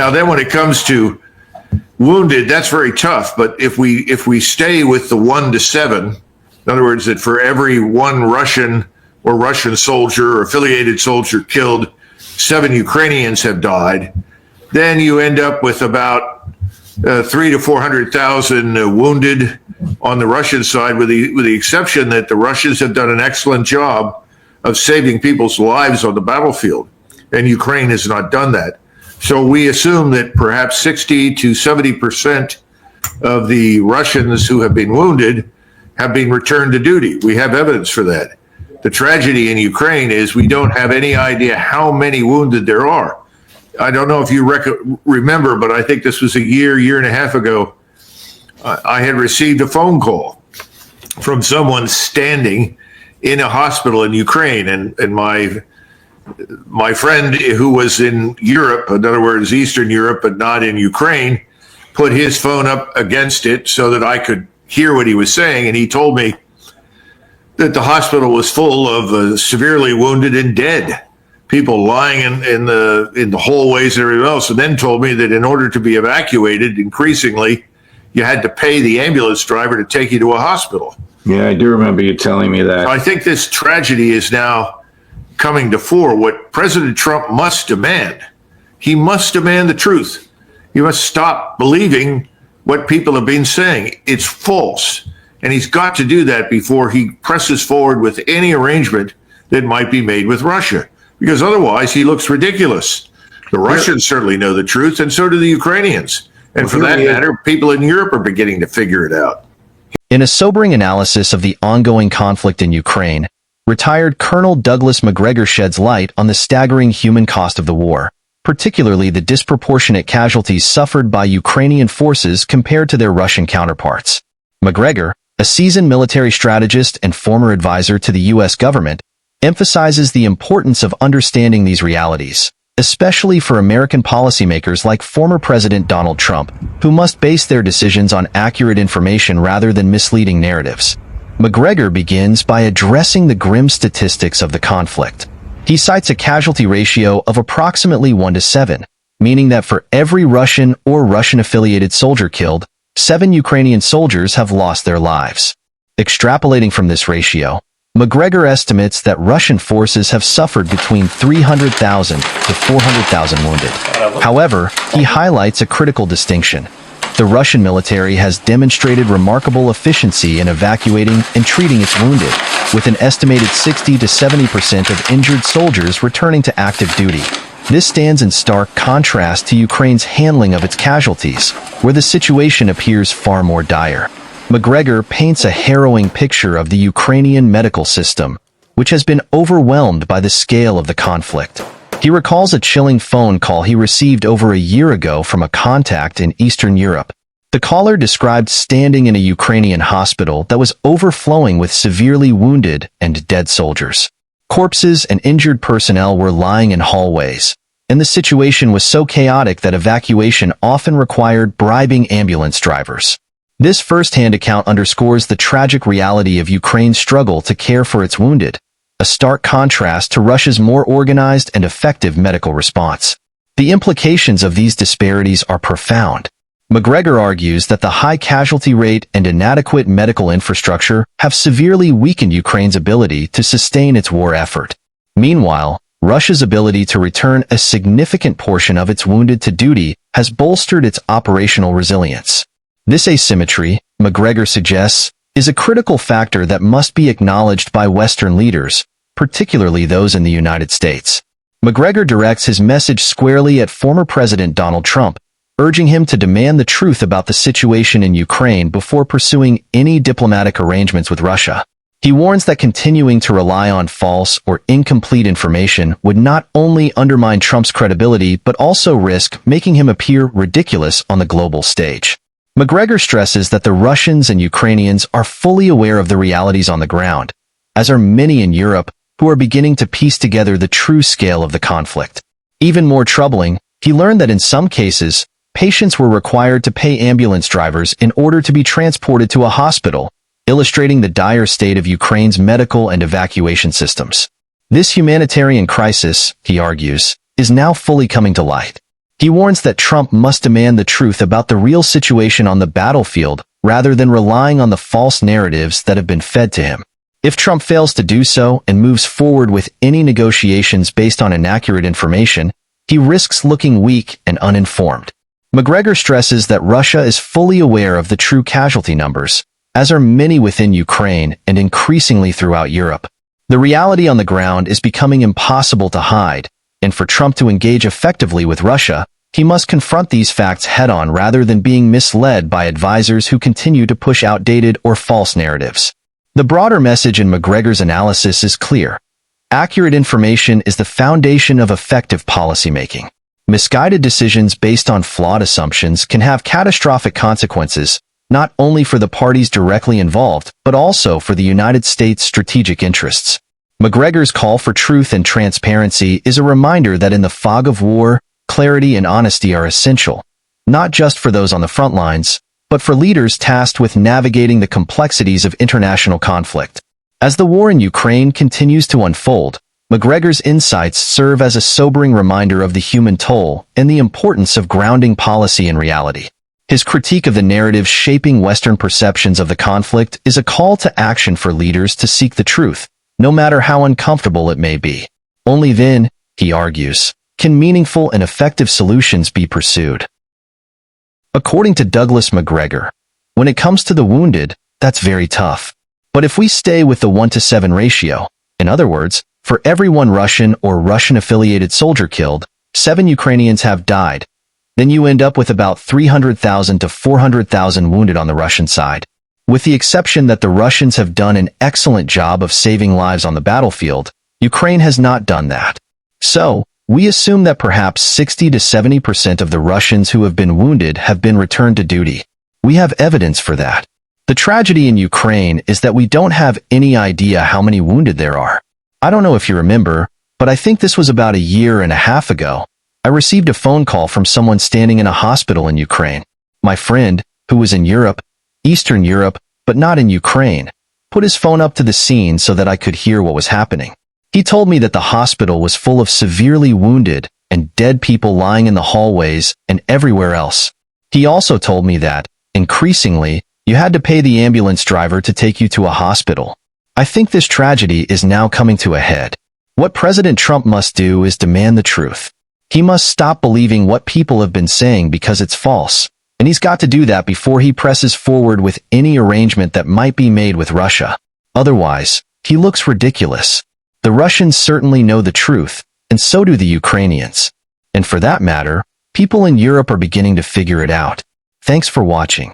Now then, when it comes to wounded, that's very tough. But if we stay with the 1 to 7, in other words, that for every one Russian or Russian soldier or affiliated soldier killed, 7 Ukrainians have died, then you end up with about 300,000 to 400,000 wounded on the Russian side, with the exception that the Russians have done an excellent job of saving people's lives on the battlefield, and Ukraine has not done that. So we assume that perhaps 60 to 70% of the Russians who have been wounded have been returned to duty. We have evidence for that. The tragedy in Ukraine is we don't have any idea how many wounded there are. I don't know if you remember, but I think this was a year and a half ago. I had received a phone call from someone standing in a hospital in Ukraine, and my friend who was in Europe, in other words, Eastern Europe, but not in Ukraine, put his phone up against it so that I could hear what he was saying. And he told me that the hospital was full of severely wounded and dead people lying in the hallways and everything else. And then told me that in order to be evacuated, increasingly, you had to pay the ambulance driver to take you to a hospital. Yeah, I do remember you telling me that. I think this tragedy is now coming to fore. What President Trump must demand, he must demand the truth. He must stop believing what people have been saying. It's false. And he's got to do that before he presses forward with any arrangement that might be made with Russia, because otherwise he looks ridiculous. The Russians certainly know the truth, and so do the Ukrainians. And for that matter, people in Europe are beginning to figure it out. In a sobering analysis of the ongoing conflict in Ukraine, retired Colonel Douglas Macgregor sheds light on the staggering human cost of the war, particularly the disproportionate casualties suffered by Ukrainian forces compared to their Russian counterparts. Macgregor, a seasoned military strategist and former advisor to the U.S. government, emphasizes the importance of understanding these realities, especially for American policymakers like former President Donald Trump, who must base their decisions on accurate information rather than misleading narratives. Macgregor begins by addressing the grim statistics of the conflict. He cites a casualty ratio of approximately 1 to 7, meaning that for every Russian or Russian-affiliated soldier killed, 7 Ukrainian soldiers have lost their lives. Extrapolating from this ratio, Macgregor estimates that Russian forces have suffered between 300,000 to 400,000 wounded. However, he highlights a critical distinction. The Russian military has demonstrated remarkable efficiency in evacuating and treating its wounded, with an estimated 60 to 70% of injured soldiers returning to active duty. This stands in stark contrast to Ukraine's handling of its casualties, where the situation appears far more dire. Macgregor paints a harrowing picture of the Ukrainian medical system, which has been overwhelmed by the scale of the conflict. He recalls a chilling phone call he received over a year ago from a contact in Eastern Europe. The caller described standing in a Ukrainian hospital that was overflowing with severely wounded and dead soldiers. Corpses and injured personnel were lying in hallways, and the situation was so chaotic that evacuation often required bribing ambulance drivers. This first-hand account underscores the tragic reality of Ukraine's struggle to care for its wounded, a stark contrast to Russia's more organized and effective medical response. The implications of these disparities are profound. Macgregor argues that the high casualty rate and inadequate medical infrastructure have severely weakened Ukraine's ability to sustain its war effort. Meanwhile, Russia's ability to return a significant portion of its wounded to duty has bolstered its operational resilience. This asymmetry, Macgregor suggests, is a critical factor that must be acknowledged by Western leaders, particularly those in the United States. Macgregor directs his message squarely at former President Donald Trump, urging him to demand the truth about the situation in Ukraine before pursuing any diplomatic arrangements with Russia. He warns that continuing to rely on false or incomplete information would not only undermine Trump's credibility but also risk making him appear ridiculous on the global stage. Macgregor stresses that the Russians and Ukrainians are fully aware of the realities on the ground, as are many in Europe who are beginning to piece together the true scale of the conflict. Even more troubling, he learned that in some cases, patients were required to pay ambulance drivers in order to be transported to a hospital, illustrating the dire state of Ukraine's medical and evacuation systems. This humanitarian crisis, he argues, is now fully coming to light. He warns that Trump must demand the truth about the real situation on the battlefield rather than relying on the false narratives that have been fed to him. If Trump fails to do so and moves forward with any negotiations based on inaccurate information, he risks looking weak and uninformed. Macgregor stresses that Russia is fully aware of the true casualty numbers, as are many within Ukraine and increasingly throughout Europe. The reality on the ground is becoming impossible to hide, and for Trump to engage effectively with Russia, he must confront these facts head-on rather than being misled by advisors who continue to push outdated or false narratives. The broader message in Macgregor's analysis is clear. Accurate information is the foundation of effective policymaking. Misguided decisions based on flawed assumptions can have catastrophic consequences, not only for the parties directly involved, but also for the United States' strategic interests. Macgregor's call for truth and transparency is a reminder that in the fog of war, clarity and honesty are essential, not just for those on the front lines, but for leaders tasked with navigating the complexities of international conflict. As the war in Ukraine continues to unfold, Macgregor's insights serve as a sobering reminder of the human toll and the importance of grounding policy in reality. His critique of the narrative shaping Western perceptions of the conflict is a call to action for leaders to seek the truth, no matter how uncomfortable it may be. Only then, he argues, can meaningful and effective solutions be pursued. According to Douglas Macgregor, when it comes to the wounded, that's very tough. But if we stay with the 1-to-7 ratio, in other words, for every 1 Russian or Russian-affiliated soldier killed, 7 Ukrainians have died, then you end up with about 300,000 to 400,000 wounded on the Russian side. With the exception that the Russians have done an excellent job of saving lives on the battlefield, Ukraine has not done that. So, we assume that perhaps 60 to 70% of the Russians who have been wounded have been returned to duty. We have evidence for that. The tragedy in Ukraine is that we don't have any idea how many wounded there are. I don't know if you remember, but I think this was about 1.5 years ago. I received a phone call from someone standing in a hospital in Ukraine. My friend, who was in Europe, Eastern Europe, but not in Ukraine, put his phone up to the scene so that I could hear what was happening. He told me that the hospital was full of severely wounded and dead people lying in the hallways and everywhere else. He also told me that, increasingly, you had to pay the ambulance driver to take you to a hospital. I think this tragedy is now coming to a head. What President Trump must do is demand the truth. He must stop believing what people have been saying because it's false, and he's got to do that before he presses forward with any arrangement that might be made with Russia. Otherwise, he looks ridiculous. The Russians certainly know the truth, and so do the Ukrainians. And for that matter, people in Europe are beginning to figure it out. Thanks for watching.